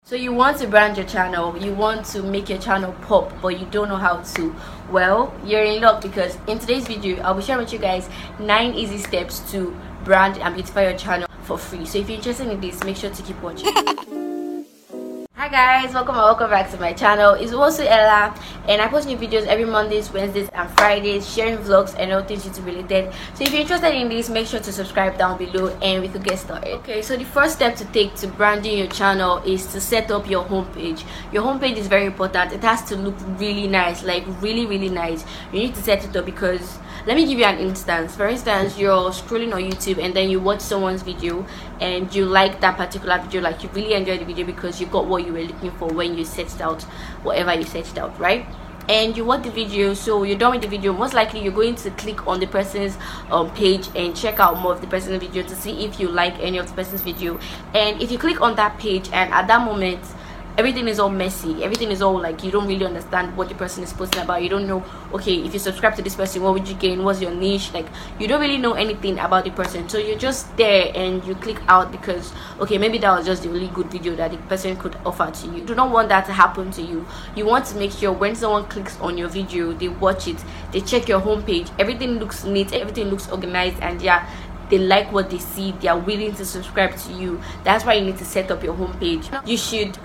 So you want to brand your channel, you want to make your channel pop, but you don't know how to. Well, you're in luck, because in today's video I'll be sharing with you guys 9 easy steps to brand and beautify your channel for free. So if you're interested in this, make sure to keep watching. Hi guys, welcome back to my channel. It's also Ella, and I post new videos every Mondays, Wednesdays and Fridays, sharing vlogs and all things YouTube related. So if you're interested in this, make sure to subscribe down below and we could get started. Okay, so the first step to take to branding your channel is to set up your homepage. Your homepage is very important. It has to look really nice, like really nice. You need to set it up because, let me give you an instance. For instance, you're scrolling on YouTube and then you watch someone's video and you like that particular video, like you really enjoyed the video because you got what you were looking for when you searched out whatever you searched out, right? And you watch the video, so you're done with the video. Most likely you're going to click on the person's page and check out more of the person's video to see if you like any of the person's video. And if you click on that page and at that moment everything is all messy, everything is all like you don't really understand what the person is posting about, you don't know, okay, if you subscribe to this person, what would you gain, what's your niche, like you don't really know anything about the person, so you're just there and you click out because, okay, maybe that was just the only good video that the person could offer to you. You do not want that to happen to you. You want to make sure when someone clicks on your video, they watch it, they check your homepage, everything looks neat, everything looks organized, and yeah, they like what they see, they are willing to subscribe to you. That's why you need to set up your homepage. You should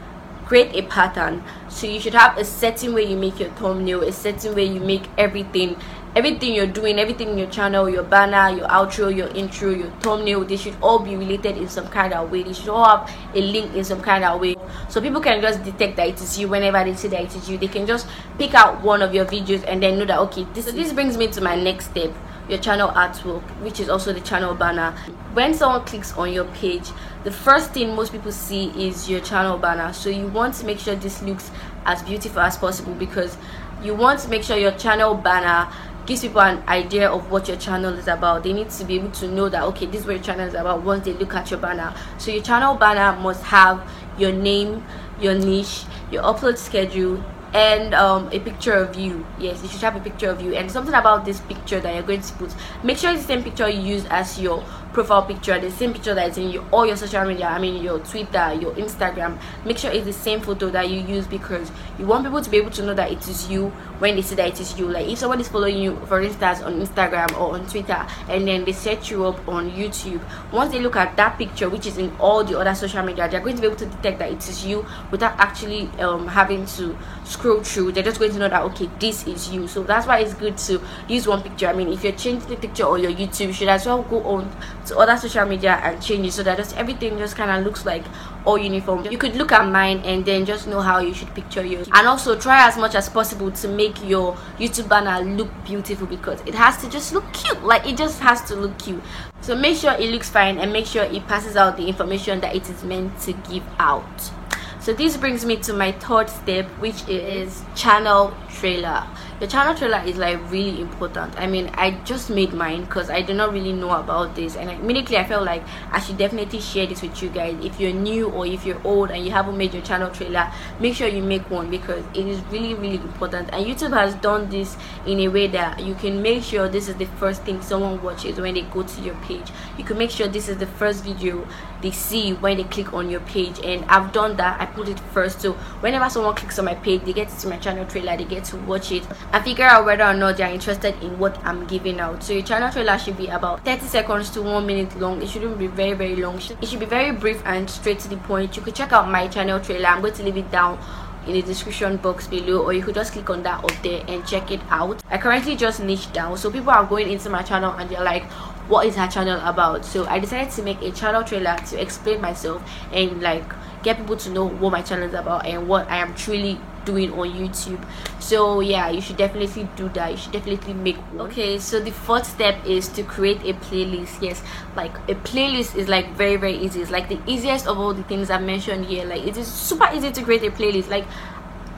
create a pattern. So you should have a certain way you make your thumbnail, a certain way you make everything you're doing, everything in your channel, your banner, your outro, your intro, your thumbnail, they should all be related in some kind of way. They should all have a link in some kind of way, so people can just detect that it is you. Whenever they see that it is you, they can just pick out one of your videos and then know that, okay, this brings me to my next step, your channel artwork, which is also the channel banner. When someone clicks on your page, the first thing most people see is your channel banner. So you want to make sure this looks as beautiful as possible, because you want to make sure your channel banner gives people an idea of what your channel is about. They need to be able to know that, okay, this is what your channel is about once they look at your banner. So your channel banner must have your name, your niche, your upload schedule, and a picture of you. Yes, you should have a picture of you, and something about this picture that you're going to put, make sure it's the same picture you use as your profile picture, the same picture that is in all your social media, I mean your Twitter, your Instagram. Make sure it's the same photo that you use, because you want people to be able to know that it is you when they see that it is you. Like if someone is following you, for instance, on Instagram or on Twitter, and then they search you up on YouTube, once they look at that picture, which is in all the other social media, they're going to be able to detect that it is you without actually having to scroll through. They're just going to know that, okay, this is you. So that's why it's good to use one picture. I mean, if you're changing the picture on your YouTube, you should as well go on to other social media and change it so that just everything just kind of looks like all uniform. You could look at mine and then just know how you should picture yours. And also try as much as possible to make your YouTube banner look beautiful, because it has to just look cute. Like it just has to look cute. So make sure it looks fine and make sure it passes out the information that it is meant to give out. So this brings me to my third step, which is channel trailer. Your channel trailer is like really important. I mean, I just made mine because I did not really know about this, and immediately I felt like I should definitely share this with you guys. If you're new or if you're old and you haven't made your channel trailer, make sure you make one, because it is really important. And YouTube has done this in a way that you can make sure this is the first thing someone watches when they go to your page. You can make sure this is the first video they see when they click on your page, and I've done that. I put it first, so whenever someone clicks on my page, they get to see my channel trailer, they get to watch it and figure out whether or not they're interested in what I'm giving out. So your channel trailer should be about 30 seconds to 1 minute long. It shouldn't be very long. It should be very brief and straight to the point. You could check out my channel trailer. I'm going to leave it down in the description box below, or you could just click on that up there and check it out. I currently just niche down, so people are going into my channel and they're like, what is her channel about? So I decided to make a channel trailer to explain myself and like get people to know what my channel is about and what I am truly doing on YouTube. So yeah, you should definitely do that. You should definitely make one. Okay, so the fourth step is to create a playlist. Yes, like a playlist is like very easy. It's like the easiest of all the things I've mentioned here. Like it is super easy to create a playlist. Like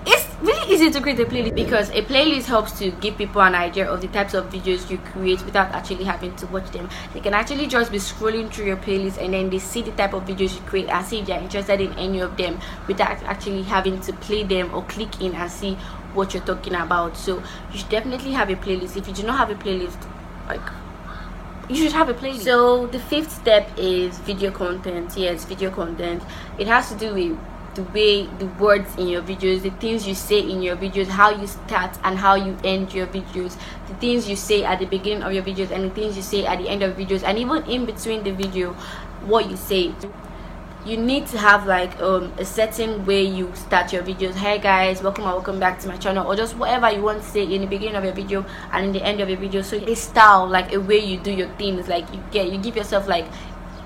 it's really easy to create a playlist, because a playlist helps to give people an idea of the types of videos you create without actually having to watch them. They can actually just be scrolling through your playlist and then they see the type of videos you create and see if they're interested in any of them without actually having to play them or click in and see what you're talking about. So you should definitely have a playlist. If you do not have a playlist, like, you should have a playlist. So the fifth step is video content. Yes, video content. It has to do with the way the words in your videos, the things you say in your videos, how you start and how you end your videos, the things you say at the beginning of your videos and the things you say at the end of videos, and even in between the video, what you say. You need to have like a certain way you start your videos. Hey guys, welcome back to my channel, or just whatever you want to say in the beginning of your video and in the end of your video. So a style, like a way you do your things, like you give yourself like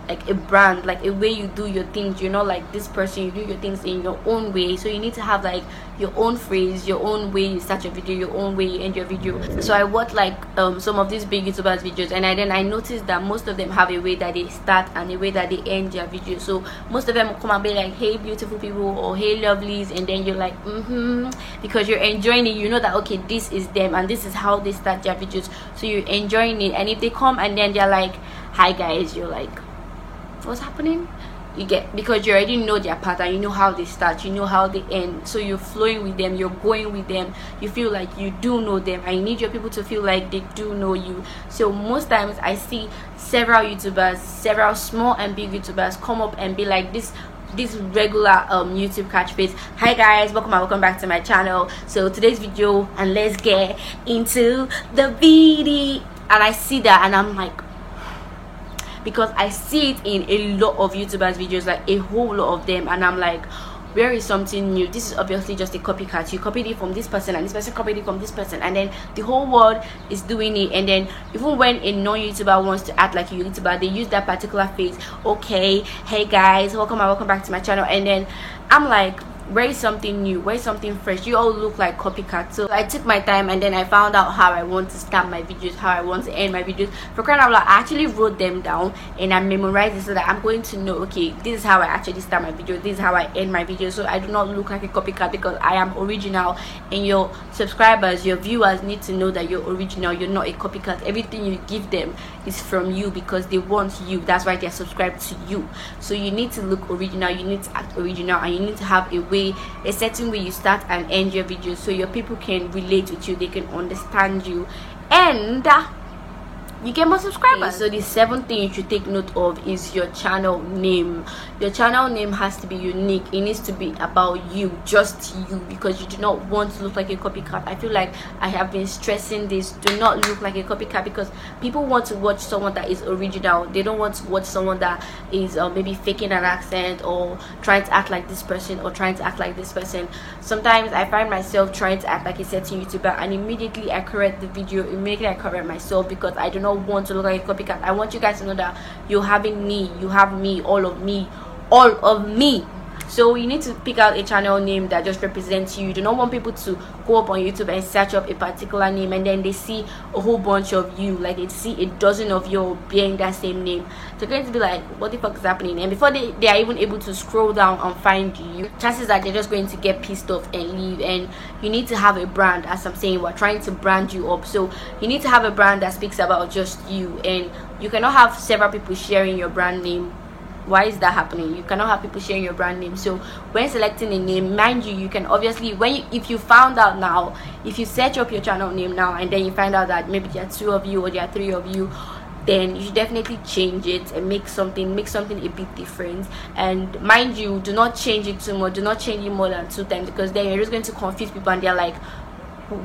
a brand, like a way you do your things. You're not like this person, you do your things in your own way. So you need to have like your own phrase, your own way you start your video, your own way you end your video. So I watched like some of these big YouTubers videos, and then I noticed that most of them have a way that they start and a way that they end their video. So most of them come and be like, hey beautiful people, or hey lovelies, and then you're like because you're enjoying it. You know that okay, this is them and this is how they start their videos, so you're enjoying it. And if they come and then they're like, hi guys, you're like, what's happening? You get, because you already know their pattern, you know how they start, you know how they end, so you're flowing with them, you're going with them, you feel like you do know them, and you need your people to feel like they do know you. So most times I see several YouTubers, several small and big YouTubers come up and be like this regular YouTube catchphrase, hi guys, welcome back to my channel. So today's video, and let's get into the video. And I see that and I'm like, because I see it in a lot of YouTubers videos, like a whole lot of them, and I'm like, where is something new? This is obviously just a copycat. You copied it from this person, and this person copied it from this person, and then the whole world is doing it. And then even when a non-YouTuber wants to act like a YouTuber, they use that particular phrase, okay, hey guys, welcome back to my channel. And then I'm like, where is something new? Where is something fresh? You all look like copycats. So I took my time, and then I found out how I want to start my videos, how I want to end my videos. For crying out loud, I actually wrote them down and I memorized it so that I'm going to know, okay, this is how I actually start my video, this is how I end my video, so I do not look like a copycat, because I am original. And your subscribers, your viewers need to know that you're original, you're not a copycat. Everything you give them is from you, because they want you. That's why they're subscribed to you. So you need to look original, you need to act original, and you need to have a certain way you start and end your videos, so your people can relate with you, they can understand you, and you get more subscribers. So the seventh thing you should take note of is your channel name. Your channel name has to be unique. It needs to be about you, just you, because you do not want to look like a copycat. I feel like I have been stressing this, do not look like a copycat, because people want to watch someone that is original. They don't want to watch someone that is maybe faking an accent, or trying to act like this person, or trying to act like this person. Sometimes I find myself trying to act like a certain YouTuber, and immediately I correct the video, immediately I correct myself, because I do not want to look like a copycat. I want you guys to know that you're having me, you have me, all of me. So you need to pick out a channel name that just represents you. You do not want people to go up on YouTube and search up a particular name, and then they see a whole bunch of you, like they see a dozen of you bearing that same name. They're going to be like, what the fuck is happening? And before they are even able to scroll down and find you, chances are they're just going to get pissed off and leave. And you need to have a brand. As I'm saying, we're trying to brand you up, so you need to have a brand that speaks about just you, and you cannot have several people sharing your brand name. Why is that happening? You cannot have people sharing your brand name. So when selecting a name, mind you, you can obviously, if you found out now, if you search up your channel name now, and then you find out that maybe there are 2 of you or there are 3 of you, then you should definitely change it and make something a bit different. And mind you, do not change it too much. Do not change it more than 2 times, because then you're just going to confuse people, and they're like,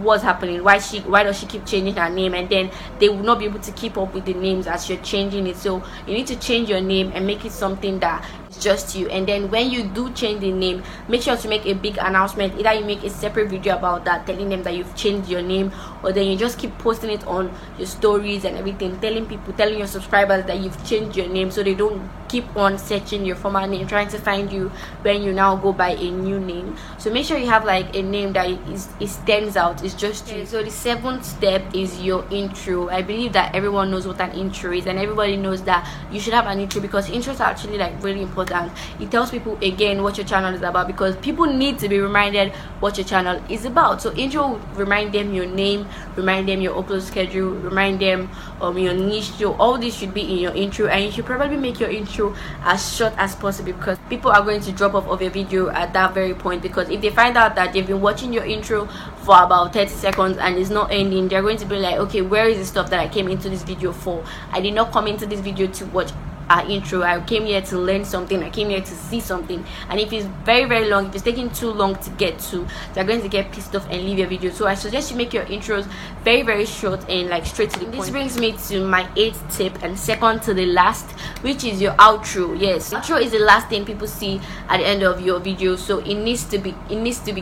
what's happening? Why does she keep changing her name? And then they will not be able to keep up with the names as you're changing it. So you need to change your name and make it something that is just you. And then when you do change the name, make sure to make a big announcement. Either you make a separate video about that, telling them that you've changed your name, or then you just keep posting it on your stories and everything, telling your subscribers that you've changed your name, so they don't keep on searching your former name, trying to find you when you now go by a new name. So make sure you have like a name that it stands out, it's just you. So the 7th step is your intro. I believe that everyone knows what an intro is, and everybody knows that you should have an intro, because intros are actually like really important. It tells people again what your channel is about, because people need to be reminded what your channel is about. So intro will remind them your name, remind them your upload schedule, remind them your niche. So all this should be in your intro, and you should probably make your intro as short as possible, because people are going to drop off of your video at that very point. Because if they find out that they've been watching your intro for about 30 seconds and it's not ending, they're going to be like, okay, where is the stuff that I came into this video for? I did not come into this video to watch our intro. I came here to learn something, I came here to see something, and if it's very, very long, if it's taking too long to get to, they're going to get pissed off and leave your video. So I suggest you make your intros very, very short and like straight to the point. This brings me to my 8th tip, and second to the last, which is your outro. Yes, outro is the last thing people see at the end of your video, so it needs to be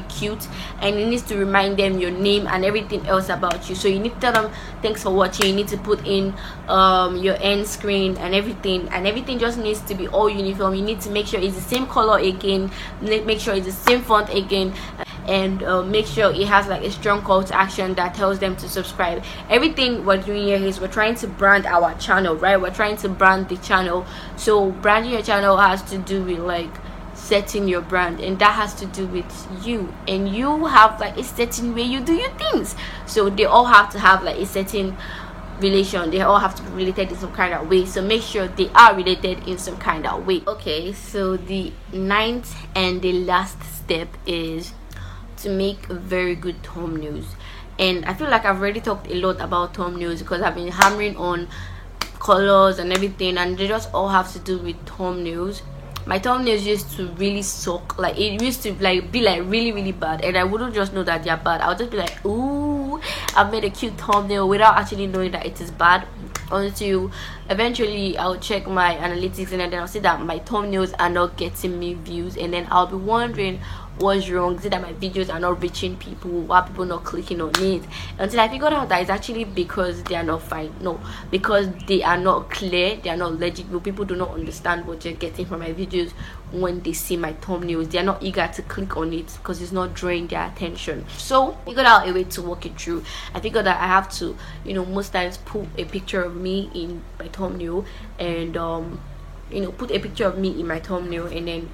cute, and it needs to remind them your name and everything else about you. So you need to tell them thanks for watching. You need to put in your end screen and everything just needs to be all uniform. You need to make sure it's the same color again, make sure it's the same font again, and make sure it has like a strong call to action that tells them to subscribe. Everything we're doing here is we're trying to brand our channel, right? We're trying to brand the channel. So branding your channel has to do with like setting your brand, and that has to do with you, and you have like a certain way you do your things. So they all have to have like a certain relation, they all have to be related in some kind of way, so make sure they are related in some kind of way. Okay, so the 9th and the last step is to make very good thumbnails. And I feel like I've already talked a lot about thumbnails because I've been hammering on colors and everything, and they just all have to do with thumbnails. My thumbnails used to really suck. Like it used to like be like really, really bad, and I wouldn't just know that they're bad. I would just be like, ooh, I've made a cute thumbnail, without actually knowing that it is bad, until eventually I'll check my analytics, and then I'll see that my thumbnails are not getting me views, and then I'll be wondering what's wrong. Is it that my videos are not reaching people? Why are people not clicking on it? Until I figured out that it's actually because they are not fine. No, because they are not clear, they are not legible. People do not understand what you're getting from my videos when they see my thumbnails. They are not eager to click on it because it's not drawing their attention. So I figured out a way to work it through. I figured that I have to, you know, most times put a picture of me in my thumbnail, and you know, put a picture of me in my thumbnail, and then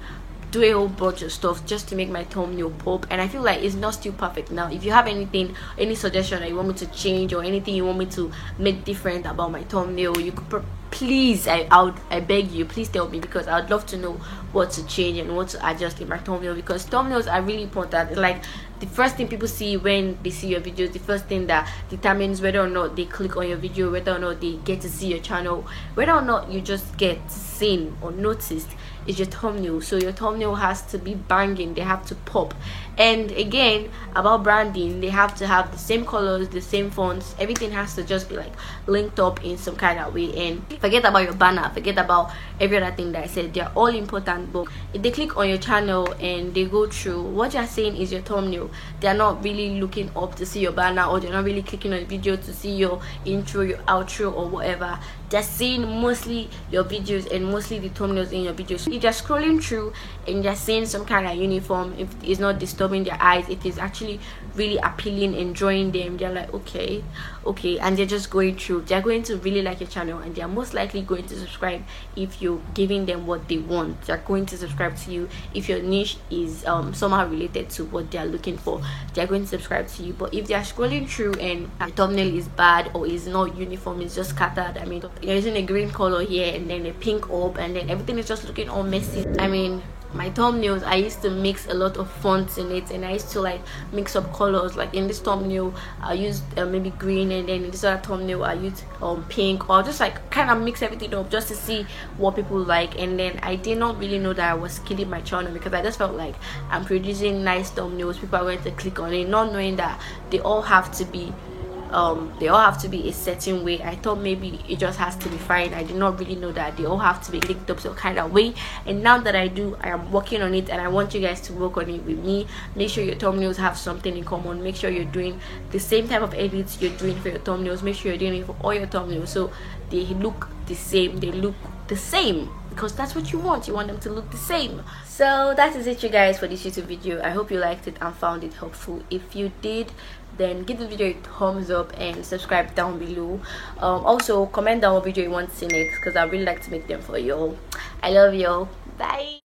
do a whole bunch of stuff just to make my thumbnail pop. And I feel like it's not still perfect. Now if you have anything, any suggestion that you want me to change, or anything you want me to make different about my thumbnail, you could please, I beg you, please tell me, because I would love to know what to change and what to adjust in my thumbnail, because thumbnails are really important. It's like the first thing people see when they see your videos, the first thing that determines whether or not they click on your video, whether or not they get to see your channel, whether or not you just get seen or noticed, is your thumbnail. So your thumbnail has to be banging, they have to pop. And again, about branding, they have to have the same colors, the same fonts, everything has to just be like linked up in some kind of way. And forget about your banner, forget about every other thing that I said, they're all important. But if they click on your channel and they go through, what you're saying is your thumbnail. They're not really looking up to see your banner, or they're not really clicking on the video to see your intro, your outro, or whatever. They're seeing mostly your videos and mostly the thumbnails in your videos. If they're scrolling through and they're seeing some kind of uniform, if it's not disturbing their eyes, if it's actually really appealing and drawing them, they're like, okay, and they're just going through. They're going to really like your channel, and they're most likely going to subscribe if you're giving them what they want. They're going to subscribe to you if your niche is somehow related to what they're looking for. They're going to subscribe to you. But if they're scrolling through and the thumbnail is bad, or is not uniform, it's just scattered, I mean, you're using a green color here and then a pink up, and then everything is just looking all messy. I mean, my thumbnails, I used to mix a lot of fonts in it, and I used to like mix up colors. Like in this thumbnail I used maybe green, and then in this other thumbnail I used pink, or just like kind of mix everything up just to see what people like. And then I did not really know that I was killing my channel, because I just felt like I'm producing nice thumbnails, people are going to click on it, not knowing that they all have to be a certain way. I thought maybe it just has to be fine. I did not really know that they all have to be linked up some kind of way. And now that I do, I am working on it, and I want you guys to work on it with me. Make sure your thumbnails have something in common. Make sure you're doing the same type of edits you're doing for your thumbnails. Make sure you're doing it for all your thumbnails, so they look the same, because that's what you want. You want them to look the same. So that is it, you guys, for this YouTube video. I hope you liked it and found it helpful. If you did, then give the video a thumbs up and subscribe down below. Also comment down what video you want to see next, because I really like to make them for you. I love you. Bye.